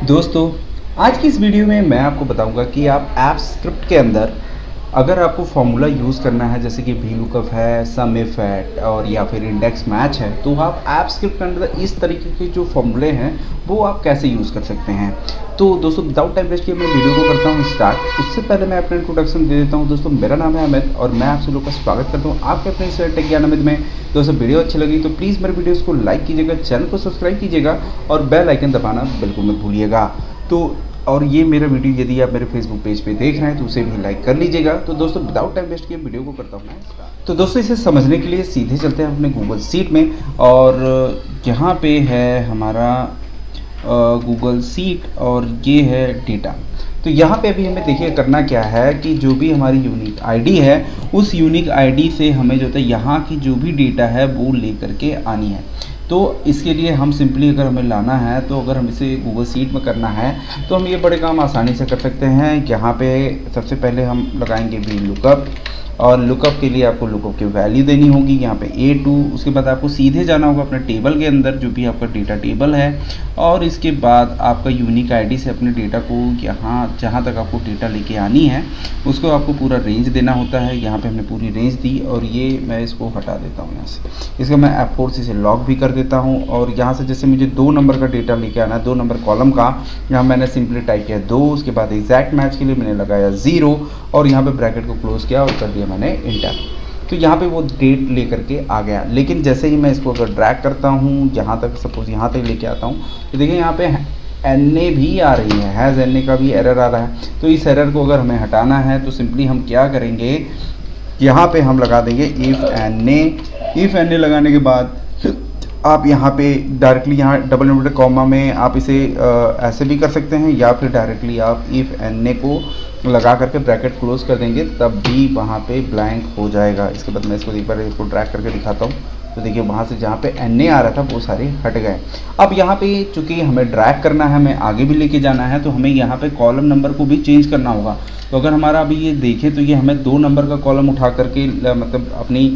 दोस्तों, आज की इस वीडियो में मैं आपको बताऊंगा कि आप ऐप स्क्रिप्ट के अंदर अगर आपको फॉर्मूला यूज़ करना है, जैसे कि वी लुकअप है, सम इफ है और या फिर इंडेक्स मैच है, तो आप ऐप स्क्रिप्ट के अंदर इस तरीके के जो फॉर्मूले हैं वो आप कैसे यूज़ कर सकते हैं। तो दोस्तों, विदाउट टाइम वेस्ट किए मैं वीडियो को करता हूँ स्टार्ट। उससे पहले मैं अपना इंट्रोडक्शन दे देता हूँ। दोस्तों, मेरा नाम है अमित और मैं आप सब लोग का स्वागत करता हूँ आपके अपने इस टेक ज्ञान अमित में। दोस्तों, वीडियो अच्छी लगी तो प्लीज़ मेरे वीडियोज़ को लाइक कीजिएगा, चैनल को सब्सक्राइब कीजिएगा और बेल आइकन दबाना बिल्कुल मत भूलिएगा। तो और ये मेरा वीडियो यदि आप मेरे फेसबुक पेज पे देख रहे हैं तो उसे भी लाइक कर लीजिएगा। तो दोस्तों, विदाउट टाइम वेस्ट किए वीडियो को करता हूँ मैं स्टार्ट। तो दोस्तों, इसे समझने के लिए सीधे चलते हैं अपने गूगल सीट में और यहाँ पे है हमारा गूगल सीट और ये है डेटा। तो यहाँ पे अभी हमें देखिए करना क्या है कि जो भी हमारी यूनिक आईडी है उस यूनिक आईडी से हमें जो है यहाँ की जो भी डेटा है वो ले करके आनी है। तो इसके लिए हम सिंपली अगर हमें लाना है तो अगर हम इसे गूगल सीट में करना है तो हम ये बड़े काम आसानी से कर सकते हैं। यहाँ पे सबसे पहले हम लगाएंगे वी लुकअप और लुकअप के लिए आपको लुकअप की वैल्यू देनी होगी यहाँ पे A2। उसके बाद आपको सीधे जाना होगा अपने टेबल के अंदर जो भी आपका डेटा टेबल है और इसके बाद आपका यूनिक आईडी से अपने डेटा को यहाँ जहाँ तक आपको डेटा लेके आनी है उसको आपको पूरा रेंज देना होता है। यहाँ पे हमने पूरी रेंज दी और ये मैं इसको हटा देता हूँ यहाँ से। इसको मैं F4 से लॉक भी कर देता हूँ और यहाँ से जैसे मुझे 2 नंबर का डेटा लेके आना है, 2 नंबर कॉलम का, यहाँ मैंने सिंपली टाइप किया 2। उसके बाद एग्जैक्ट मैच के लिए मैंने लगाया 0 और यहाँ पे ब्रैकेट को क्लोज किया और कर दिया मैंने इंटर। तो यहाँ पे वो डेट लेकर के आ गया। लेकिन जैसे ही मैं इसको अगर ड्रैग करता हूँ यहाँ तक, सपोज यहाँ तक लेके आता हूँ, तो देखिए यहाँ पे NA भी आ रही है, हैज़ NA का भी एरर आ रहा है। तो इस एरर को अगर हमें हटाना है तो सिंपली हम क्या करेंगे, यहाँ पे हम लगा देंगे इफ़ NA लगाने के बाद आप यहाँ पे डायरेक्टली यहाँ डबल इन्वर्टेड कॉमा में आप इसे ऐसे भी कर सकते हैं या फिर डायरेक्टली आप इफ़ NA को लगा करके ब्रैकेट क्लोज कर देंगे तब भी वहाँ पे ब्लैंक हो जाएगा। इसके बाद मैं इसको एक बार इसको ड्रैग करके दिखाता हूँ। तो देखिए वहाँ से जहाँ पे NA आ रहा था वो सारे हट गए। अब यहाँ पे चूँकि हमें ड्रैग करना है, हमें आगे भी लेके जाना है, तो हमें यहाँ पे कॉलम नंबर को भी चेंज करना होगा। तो अगर हमारा अभी ये देखें तो ये हमें 2 नंबर का कॉलम उठा करके मतलब अपनी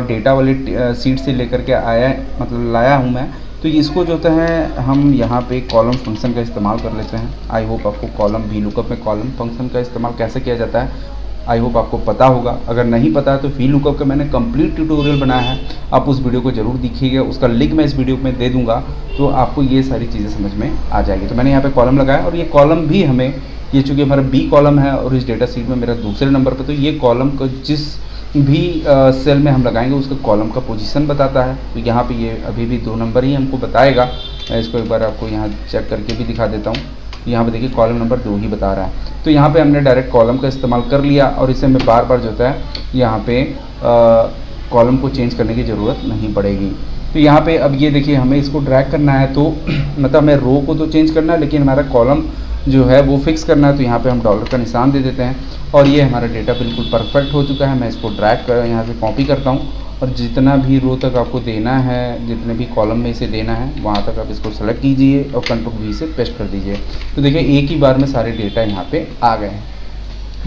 डेटा वाले सीट से लेकर के आया, मतलब लाया हूँ मैं। तो इसको जो है हम यहाँ पे कॉलम फंक्शन का इस्तेमाल कर लेते हैं। आई होप आपको कॉलम वी लुकअप में कॉलम फंक्शन का इस्तेमाल कैसे किया जाता है आई होप आपको पता होगा। अगर नहीं पता है तो वी लुकअप का मैंने कंप्लीट ट्यूटोरियल बनाया है, आप उस वीडियो को जरूर देखिएगा। उसका लिंक मैं इस वीडियो में दे दूंगा तो आपको ये सारी चीज़ें समझ में आ जाएगी। तो मैंने यहाँ पे कॉलम लगाया और ये कॉलम भी हमें, ये चूँकि हमारा B कॉलम है और इस डेटा सीट में मेरा दूसरे नंबर पर, तो ये कॉलम को जिस भी सेल में हम लगाएंगे उसका कॉलम का पोजीशन बताता है। तो यहाँ पे ये अभी भी 2 नंबर ही हमको बताएगा। मैं इसको एक बार आपको यहाँ चेक करके भी दिखा देता हूँ। यहाँ पे देखिए कॉलम नंबर 2 ही बता रहा है। तो यहाँ पे हमने डायरेक्ट कॉलम का इस्तेमाल कर लिया और इसे हमें बार बार जो है यहाँ पे कॉलम को चेंज करने की ज़रूरत नहीं पड़ेगी। तो यहाँ पे अब ये देखिए हमें इसको ड्रैग करना है तो मतलब हमें रो को तो चेंज करना है लेकिन हमारा कॉलम जो है वो फिक्स करना है। तो यहाँ पे हम डॉलर का निशान दे देते हैं और ये हमारा डेटा बिल्कुल परफेक्ट हो चुका है। मैं इसको ड्रैग कर यहाँ से कॉपी करता हूँ और जितना भी रो तक आपको देना है, जितने भी कॉलम में इसे देना है वहाँ तक आप इसको सेलेक्ट कीजिए और Ctrl V से पेस्ट कर दीजिए। तो देखिए एक ही बार में सारे डेटा यहाँ पे आ गए हैं।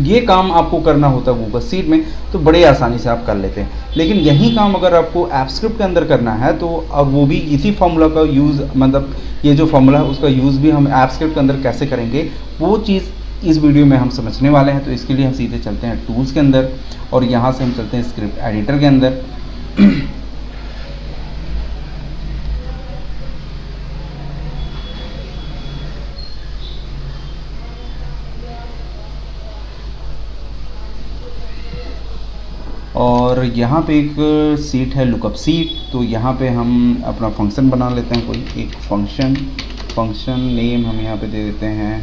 ये काम आपको करना होता है गूगल सीट में तो बड़े आसानी से आप कर लेते हैं। लेकिन यही काम अगर आपको ऐप स्क्रिप्ट के अंदर करना है तो अब वो भी इसी फार्मूला का यूज़, मतलब ये जो फार्मूला है उसका यूज़ भी हम ऐप स्क्रिप्ट के अंदर कैसे करेंगे वो चीज़ इस वीडियो में हम समझने वाले हैं। तो इसके लिए हम सीधे चलते हैं टूल्स के अंदर और यहाँ से हम चलते हैं स्क्रिप्ट एडिटर के अंदर। और यहाँ पे एक सीट है लुकअप सीट। तो यहाँ पे हम अपना फंक्शन बना लेते हैं, कोई एक फंक्शन नेम हम यहाँ पे दे देते हैं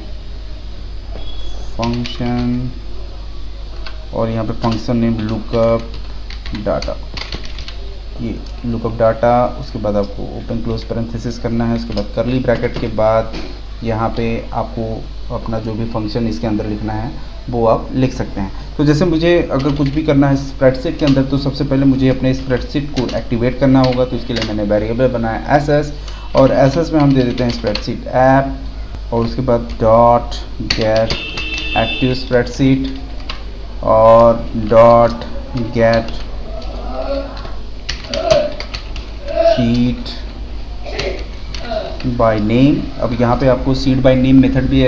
फंक्शन और यहाँ पे फंक्शन नेम लुकअप डाटा। ये लुकअप डाटा, उसके बाद आपको ओपन क्लोज पैरेंथेसिस करना है। उसके बाद करली ब्रैकेट के बाद यहाँ पे आपको अपना जो भी फंक्शन इसके अंदर लिखना है वो आप लिख सकते हैं। तो जैसे मुझे अगर कुछ भी करना है स्प्रेडशीट के अंदर तो सबसे पहले मुझे अपने स्प्रेडशीट को एक्टिवेट करना होगा। तो इसके लिए मैंने वेरिएबल बनाया SS और SS में हम दे देते हैं स्प्रेडशीट ऐप और उसके बाद डॉट गेट एक्टिव स्प्रेडशीट और dot gate sheet by name. अब यहाँ पे आपको सीड बाय नेम मेथड भी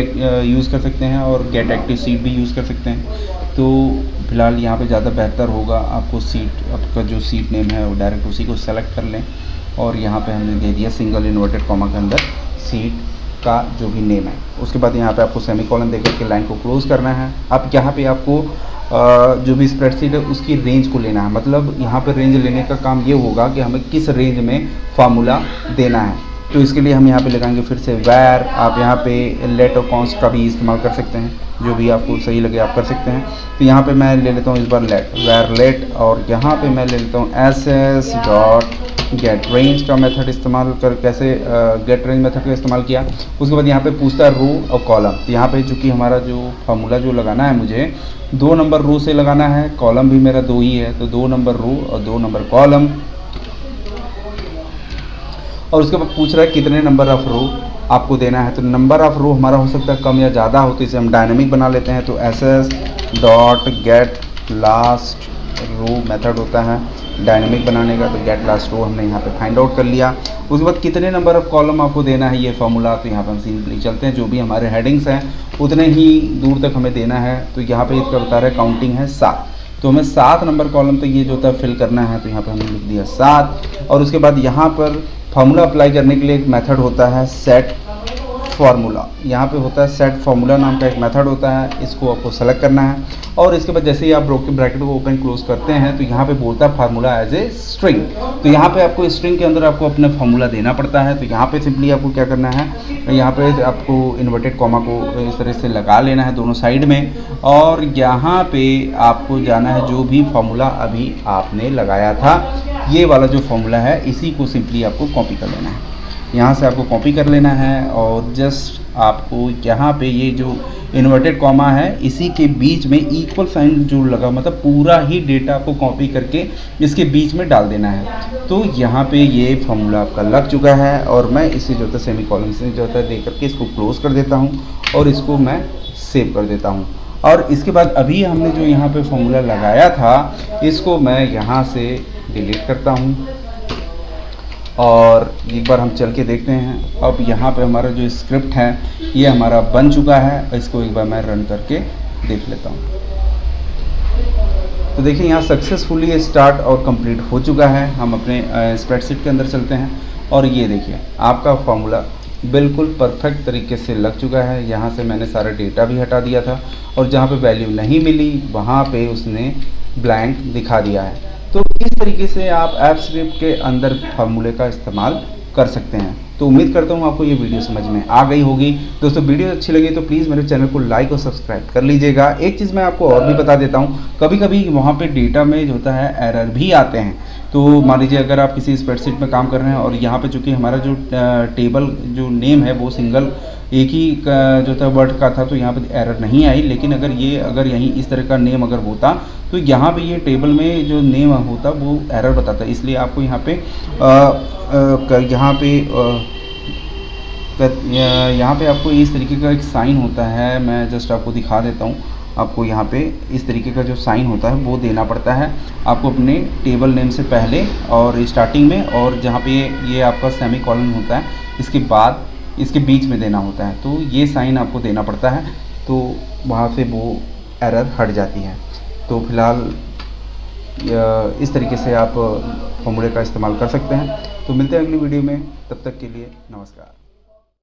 यूज़ कर सकते हैं और गेट एक्टिव सीड भी यूज़ कर सकते हैं। तो फिलहाल यहाँ पे ज़्यादा बेहतर होगा आपको सीड, आपका जो सीड नेम है वो डायरेक्ट उसी को सेलेक्ट कर लें और यहाँ पे हमने दे दिया सिंगल इन्वर्टेड कॉमा के अंदर सीड का जो भी नेम है। उसके बाद यहाँ पे आपको सेमीकोलन देकर के लाइन को क्लोज़ करना है। अब यहाँ पे आपको जो भी स्प्रेडशीट है उसकी रेंज को लेना है, मतलब यहाँ पे रेंज लेने का काम ये होगा कि हमें किस रेंज में फार्मूला देना है। तो इसके लिए हम यहाँ पे लगाएंगे फिर से वैर। आप यहाँ पे लेट और कॉन्स्ट का भी इस्तेमाल कर सकते हैं, जो भी आपको सही लगे आप कर सकते हैं। तो यहाँ पे मैं ले लेता हूँ इस बार लेट, वैर लेट, और यहाँ पे मैं ले लेता हूँ एस डॉट गेट रेंज का मेथड इस्तेमाल कर, कैसे गेट रेंज मेथड का इस्तेमाल किया। उसके बाद यहाँ पे पूछता है रो और कॉलम। तो यहाँ पे चूँकि हमारा जो फार्मूला जो लगाना है मुझे 2 नंबर रो से लगाना है, कॉलम भी मेरा 2 ही है, तो 2 नंबर रो और 2 नंबर कॉलम। और उसके बाद पूछ रहा है कितने नंबर ऑफ रो आपको देना है। तो नंबर ऑफ रो हमारा हो सकता है कम या ज़्यादा हो, तो इसे हम डायनेमिक बना लेते हैं। तो S dot get last row method होता है डायनेमिक बनाने का। तो गेट लास्ट रो हमने यहाँ पे फाइंड आउट कर लिया। उसके बाद कितने नंबर ऑफ कॉलम आपको देना है ये फार्मूला, तो यहाँ पर हम सिंपली चलते हैं, जो भी हमारे हेडिंग्स हैं उतने ही दूर तक हमें देना है। तो यहाँ पे इसका बता रहा है काउंटिंग है 7, तो हमें 7 नंबर कॉलम तक ये जो होता है फिल करना है। तो यहाँ पे हमने लिख दिया 7। और उसके बाद यहाँ पर फार्मूला अप्लाई करने के लिए एक मेथड होता है सेट फार्मूला। यहाँ पे होता है सेट फार्मूला नाम का एक मेथड होता है, इसको आपको सेलेक्ट करना है। और इसके बाद जैसे ही आप ब्रैकेट को ओपन क्लोज करते हैं तो यहाँ पे बोलता है फार्मूला एज ए स्ट्रिंग। तो यहाँ पे आपको स्ट्रिंग के अंदर आपको अपना फार्मूला देना पड़ता है। तो यहाँ पे सिंपली आपको क्या करना है, यहाँ पे आपको इन्वर्टेड कॉमा को इस तरह से लगा लेना है दोनों साइड में, और यहाँ पे आपको जाना है जो भी फार्मूला अभी आपने लगाया था, ये वाला जो फार्मूला है इसी को सिंपली आपको कॉपी कर लेना है। यहाँ से आपको कॉपी कर लेना है और जस्ट आपको यहाँ पे ये जो इन्वर्टेड कॉमा है इसी के बीच में इक्वल साइन जो लगा, मतलब पूरा ही डेटा को कॉपी करके इसके बीच में डाल देना है। तो यहाँ पे ये फार्मूला आपका लग चुका है और मैं इसे जो होता है सेमीकोलन से जो होता है दे करके इसको क्लोज कर देता हूँ और इसको मैं सेव कर देता हूँ। और इसके बाद अभी हमने जो यहाँ पे फार्मूला लगाया था इसको मैं यहाँ से डिलीट करता हूँ और एक बार हम चल के देखते हैं। अब यहाँ पे हमारा जो स्क्रिप्ट है ये हमारा बन चुका है, इसको एक बार मैं रन करके देख लेता हूँ। तो देखिए यहाँ सक्सेसफुली स्टार्ट और कंप्लीट हो चुका है। हम अपने स्प्रेडशीट के अंदर चलते हैं और ये देखिए आपका फार्मूला बिल्कुल परफेक्ट तरीके से लग चुका है। यहाँ से मैंने सारा डेटा भी हटा दिया था और जहाँ पे वैल्यू नहीं मिली वहाँ पे उसने ब्लैंक दिखा दिया है। तो इस तरीके से आप ऐप स्क्रिप्ट के अंदर फार्मूले का इस्तेमाल कर सकते हैं। तो उम्मीद करता हूँ आपको ये वीडियो समझ में आ गई होगी। दोस्तों वीडियो अच्छी लगी तो प्लीज़ मेरे चैनल को लाइक और सब्सक्राइब कर लीजिएगा। एक चीज़ मैं आपको और भी बता देता हूँ, कभी कभी वहाँ पे डेटा में जो होता है एरर भी आते हैं। तो मान लीजिए अगर आप किसी स्प्रेडशीट में काम कर रहे हैं और यहाँ पे चूँकि हमारा जो टेबल जो नेम है वो सिंगल एक ही जो था वर्ड का था, तो यहाँ पे एरर नहीं आई। लेकिन अगर यहीं इस तरह का नेम अगर होता तो यहाँ पे ये टेबल में जो नेम होता वो एरर बताता। इसलिए आपको यहाँ पे यहाँ पे आपको इस तरीके का एक साइन होता है, मैं जस्ट आपको दिखा देता हूँ। आपको यहाँ पे इस तरीके का जो साइन होता है वो देना पड़ता है आपको अपने टेबल नेम से पहले और स्टार्टिंग में, और जहाँ पे ये आपका सेमीकोलन होता है इसके बाद इसके बीच में देना होता है। तो ये साइन आपको देना पड़ता है, तो वहाँ से वो एरर हट जाती है। तो फिलहाल इस तरीके से आप फार्मूले का इस्तेमाल कर सकते हैं। तो मिलते हैं अगली वीडियो में, तब तक के लिए नमस्कार।